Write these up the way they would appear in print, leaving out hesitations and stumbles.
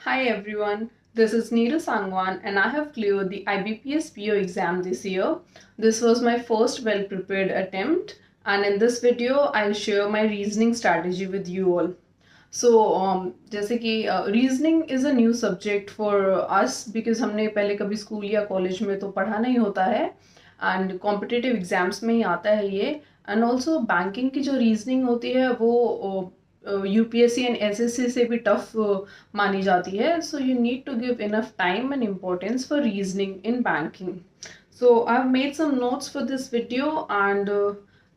Hi everyone, this is Neeru Sangwan and I have cleared the IBPS PO exam this year. This was my first well-prepared attempt and in this video I'll share my reasoning strategy with you all. जैसे कि reasoning is a new subject for us because हमने पहले कभी school या college में तो पढ़ा नहीं होता है एंड कॉम्पिटिटिव एग्जाम्स में ही आता है ये एंड ऑल्सो बैंकिंग की जो रीजनिंग होती है वो यूपीएससी एंड एसएससी से भी टफ मानी जाती है so you need to give enough time and importance for reasoning in banking. So I've made some notes for this video and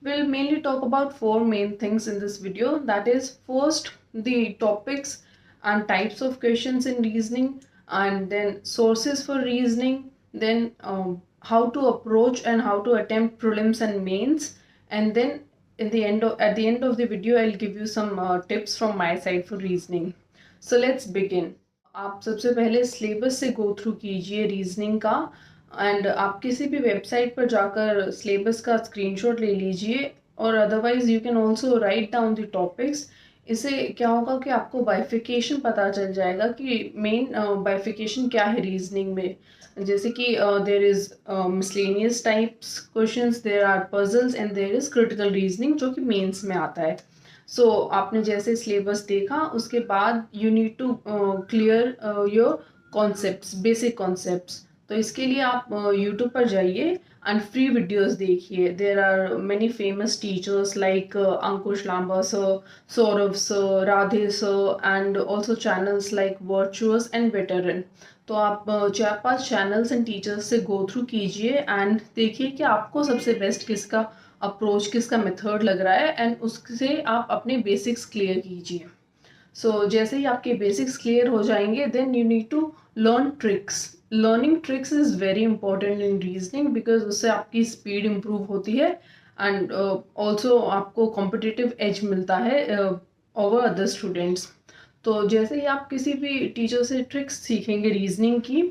we'll mainly talk about four main things in this video. That is, first, the topics and types of questions in reasoning, and then sources for reasoning, then how to approach and how to attempt prelims and mains, and then at the end of the video I'll give you some tips from my side for reasoning. So let's begin. आप सबसे पहले syllabus से go through कीजिए reasoning का and आप किसी भी website पर जाकर सिलेबस का स्क्रीनशॉट ले लीजिए और otherwise you can also write down the topics. इससे क्या होगा कि आपको बाइफिकेशन पता चल जाएगा कि मेन बाइफिकेशन क्या है रीजनिंग में. जैसे कि there is miscellaneous types questions, there are puzzles and there is critical reasoning जो कि मेंस में आता है. आपने जैसे सिलेबस देखा उसके बाद you need to clear your concepts, basic concepts. तो इसके लिए आप यूट्यूब पर जाइए एंड फ्री वीडियोस देखिए. There are many famous teachers like Ankush Lamba sir, Saurabh sir, Radhe sir and also channels like Virtuous and Veteran. तो आप 4-5 चैनल्स एंड टीचर्स से गो थ्रू कीजिए एंड देखिए कि आपको सबसे बेस्ट किसका अप्रोच, किसका मेथड लग रहा है एंड उससे आप अपने बेसिक्स क्लियर कीजिए. जैसे ही आपके बेसिक्स क्लियर हो जाएंगे then you need to learn tricks. Learning tricks is very important in reasoning because उससे आपकी स्पीड इम्प्रूव होती है एंड ऑल्सो आपको कॉम्पिटिटिव एज मिलता है ओवर अदर स्टूडेंट्स. तो जैसे ही आप किसी भी टीचर से ट्रिक्स सीखेंगे रीजनिंग की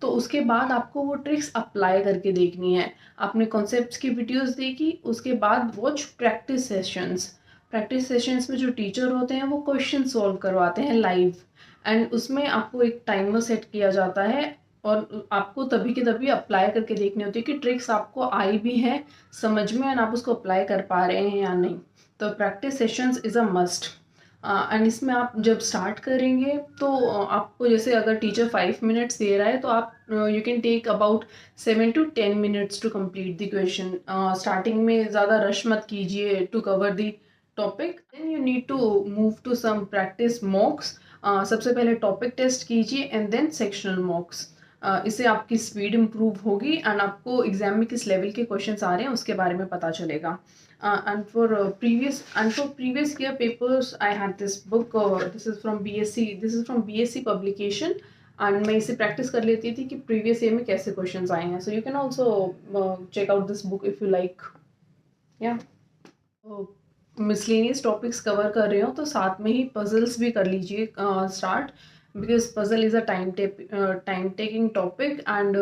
तो उसके बाद आपको वो ट्रिक्स अप्लाई करके देखनी है. आपने कॉन्सेप्ट्स की वीडियोस देखी, उसके बाद watch practice sessions. Practice sessions में जो टीचर होते हैं वो क्वेश्चन सॉल्व करवाते हैं लाइव एंड उसमें आपको एक टाइमर सेट किया जाता है और आपको तभी के तभी अप्लाई करके देखनी होती है कि ट्रिक्स आपको आई भी हैं समझ में एंड आप उसको अप्लाई कर पा रहे हैं या नहीं. तो practice sessions is a must. And इसमें आप जब स्टार्ट करेंगे तो आपको जैसे अगर टीचर 5 मिनट्स दे रहा है तो आप you can take about 7 to 10 minutes to complete the question. Starting में ज़्यादा रश मत कीजिए to cover the topic. Then you need to move to some practice mocks. सबसे पहले टॉपिक टेस्ट कीजिए एंड देन सेक्शनल मॉक्स. इससे आपकी speed improve होगी एंड आपको एग्जाम में किस लेवल के क्वेश्चंस आ रहे हैं उसके बारे में पता चलेगा. And for previous year papers I had this book. This is from BSc publication and मैं इसे प्रैक्टिस कर लेती थी कि प्रीवियस ईयर में कैसे क्वेश्चंस आए हैं. So you can also check out this book if you like. या मिसलेनियस टॉपिक्स कवर कर रहे हो तो साथ में ही पजल्स भी कर लीजिए start because puzzle is a time taking topic and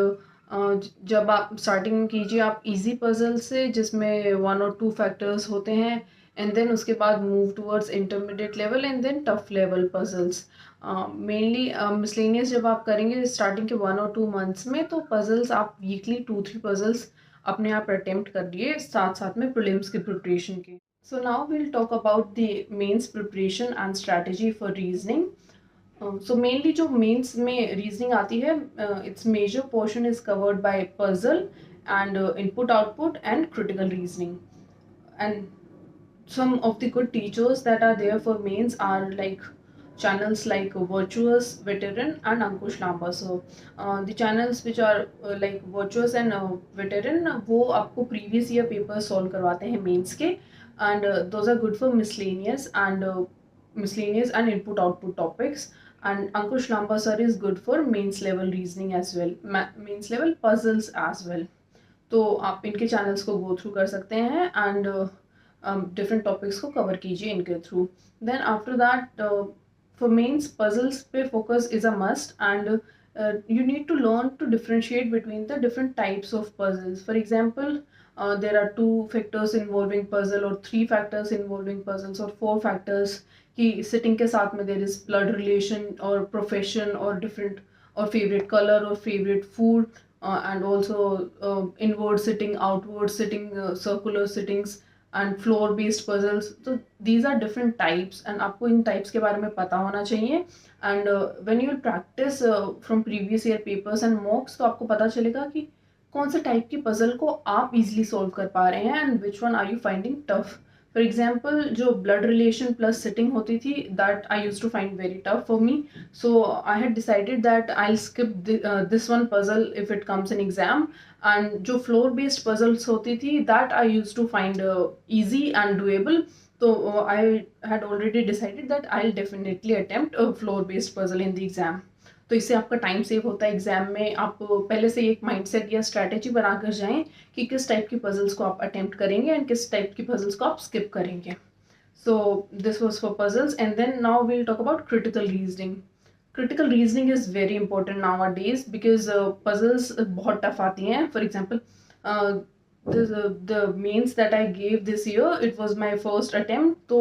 जब आप स्टार्टिंग कीजिए आप इजी पजल से जिसमें 1 or 2 फैक्टर्स होते हैं एंड देन उसके बाद move towards intermediate level and then tough level puzzles. Mainly miscellaneous जब आप करेंगे स्टार्टिंग के 1 or 2 मंथ्स में तो पजल्स आप वीकली 2-3 पजल्स अपने आप अटेम्प्ट कर लिए साथ साथ में प्रीलिम्स की प्रिपरेशन के. So now we'll talk about the mains preparation and strategy for reasoning. So mainly जो mains में reasoning आती है, its major portion is covered by puzzle and input output and critical reasoning. And some of the good teachers that are there for mains are like channels like Virtuous, Veteran and Ankush Lampa. So the channels which are like Virtuous and Veteran वो आपको previous year papers solve करवाते हैं mains के and those are good for miscellaneous and input output topics. And Ankush Lampa sir is good for mains level reasoning as well, mains level puzzles as well. तो आप इनके channels को go through कर सकते हैं and different topics को cover कीजिए इनके through. Then after that for mains puzzles पे focus is a must and you need to learn to differentiate between the different types of puzzles. For example, there are 2 factors involving puzzle or 3 factors involving puzzles or 4 factors कि sitting के साथ में there is blood relation और profession और different और favourite colour और favourite food and also inward sitting, outward sitting, circular sittings and floor based puzzles. तो these are different types and आपको इन टाइप्स के बारे में पता होना चाहिए. And when you practice from previous year papers and mocks, तो आपको पता चलेगा कि कौन से टाइप की पजल को आप इजीली सॉल्व कर पा रहे हैं and which one are you finding tough. For example जो ब्लड रिलेशन प्लस सिटिंग होती थी, that I use to find very tough for me. So I had decided that I will skip this one puzzle if it comes in exam. And जो floor based puzzles होती थी, that I use to find easy and doable. So I had already decided that I'll definitely attempt a floor based puzzle in the exam. तो इससे आपका time save होता है exam में. आप पहले से एक माइंडसेट या स्ट्रैटेजी बनाकर जाएं कि किस टाइप की पजल्स को आप अटेम्प्ट करेंगे एंड किस टाइप की पजल्स को आप स्किप करेंगे. So this was for puzzles. And then now we'll talk about critical reasoning. Critical reasoning is very important now days because puzzles बहुत टफ आती हैं. For example the mains that I gave this year, it was my first attempt. तो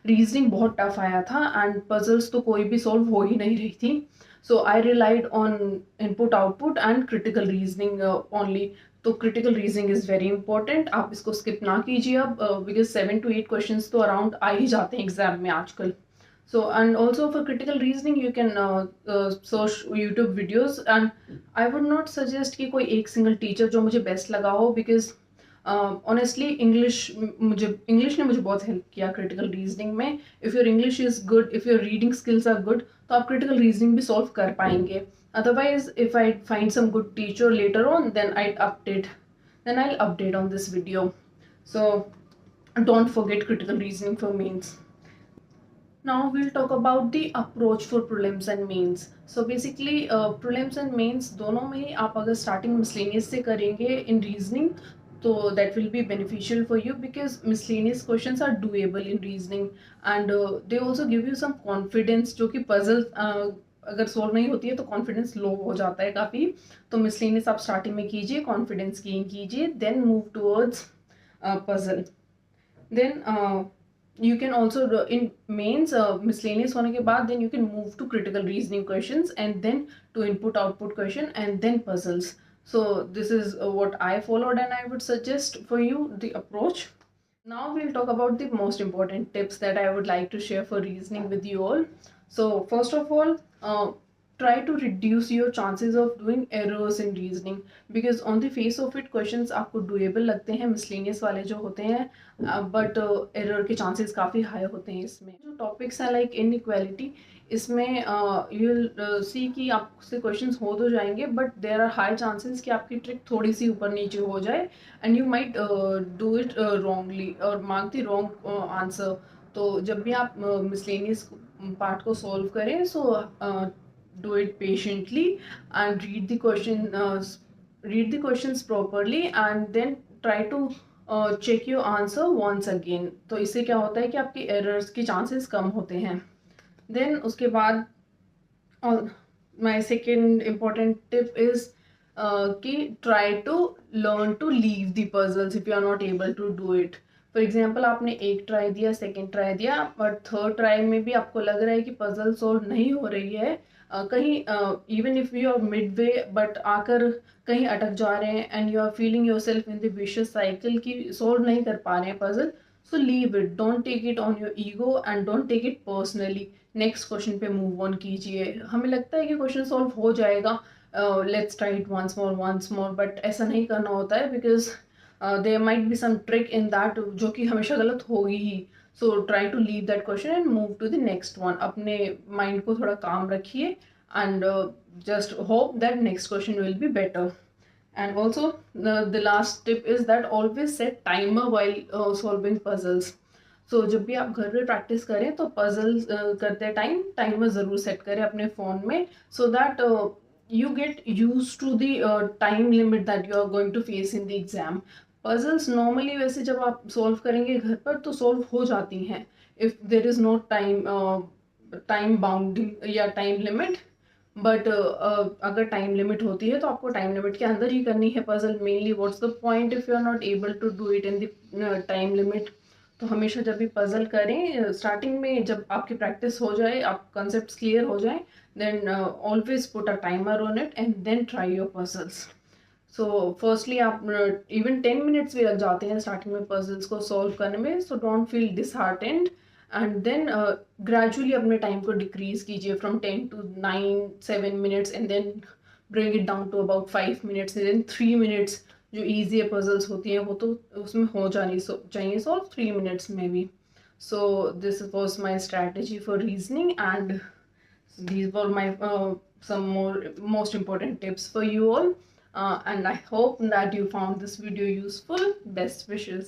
reasoning बहुत tough आया था and puzzles तो कोई भी सॉल्व हो ही नहीं रही थी. So I relied on input output and critical reasoning only. तो critical reasoning is very important. आप इसको स्किप ना कीजिए अब, बिकॉज 7 to 8 क्वेश्चन तो अराउंड आ ही जाते हैं एग्जाम में आजकल. So and also for critical reasoning you can search YouTube videos. And I would not suggest कि कोई एक single teacher जो मुझे best लगा हो, because honestly English ने मुझे बहुत help किया critical reasoning में. If your English is good, if your reading skills are good, तो आप critical reasoning भी solve कर पाएंगे. Otherwise if I find some good teacher later on, then I'll update on this video. So don't forget critical reasoning for mains. Now we'll talk about the approach for prelims and mains. So basically prelims and mains दोनों में आप अगर starting miscellaneous से करेंगे in reasoning, तो that will be beneficial for you because miscellaneous questions are doable in reasoning. And they also give you some confidence, जो कि puzzle अगर solve नहीं होती है तो confidence low हो जाता है काफ़ी. तो miscellaneous आप starting में कीजिए, confidence gain कीजिए, then move towards puzzle. Then you can also in mains miscellaneous होने के बाद then you can move to critical reasoning questions and then to input output question and then puzzles. So this is what I followed and I would suggest for you the approach. Now we'll talk about the most important tips that I would like to share for reasoning with you all. So first of all, try to reduce your chances of doing errors in reasoning, because on the face of it questions आपको doable लगते हैं miscellaneous वाले जो होते हैं, but error के chances काफ़ी high होते हैं इसमें. जो topics हैं like inequality, इसमें you'll see कि आपसे questions हो तो जाएंगे but there are high chances कि आपकी trick थोड़ी सी ऊपर नीचे हो जाए and you might do it wrongly or mark the wrong answer. तो जब भी आप miscellaneous part को solve करें, so do it patiently and read the questions properly and then try to check your answer once again. तो इससे क्या होता है कि आपकी errors की chances कम होते हैं. Then उसके बाद my second important tip is कि try to learn to leave the puzzles if you are not able to do it. For example आपने एक ट्राई दिया, सेकेंड ट्राई दिया, बट थर्ड ट्राई में भी आपको लग रहा है कि पजल सॉल्व नहीं हो रही है, कहीं even if you are midway but आकर कहीं अटक जा रहे हैं and you are feeling yourself in the vicious cycle की सॉल्व नहीं कर पा रहे हैं puzzle, so leave it, don't take it on your ego and don't take it personally. Next question पे मूव ऑन कीजिए. हमें लगता है कि क्वेश्चन सॉल्व हो जाएगा, let's try it once more, but ऐसा नहीं करना होता है because there might be some trick in that जो कि हमेशा गलत होगी ही. So try to leave that question and move to the next one. अपने mind को थोड़ा calm रखिए and just hope that next question will be better. And also the last tip is that always set timer while solving puzzles. So जब भी आप घर पे practice करें तो puzzles करते टाइम timer ज़रूर set करें अपने phone में, so that you get used to the time limit that you are going to face in the exam. Puzzles normally वैसे जब आप सॉल्व करेंगे घर पर तो सॉल्व हो जाती हैं if there is no time bounding या टाइम लिमिट. बट अगर टाइम लिमिट होती है तो आपको टाइम लिमिट के अंदर ही करनी है puzzle. Mainly what's the point if you are not able to do it in the time limit. तो हमेशा जब भी पजल करें, स्टार्टिंग में जब आपकी प्रैक्टिस हो जाए, आप कॉन्सेप्ट्स क्लियर हो जाए, then always put a timer on it and then try your puzzles. So firstly आप इवन 10 मिनट्स भी लग जाते हैं स्टार्टिंग में पजल्स को सॉल्व करने में. So don't feel disheartened and then gradually अपने टाइम को डिक्रीज कीजिए from 10 to 9 7 minutes and then bring it down to about 5 minutes and then 3 minutes. जो ईजी पजल्स होती हैं वो तो उसमें हो जानी चाहिए सॉल्व 3 minutes में भी. So this was my strategy for reasoning, and these were my some more most important tips for you all. And I hope that you found this video useful. Best wishes.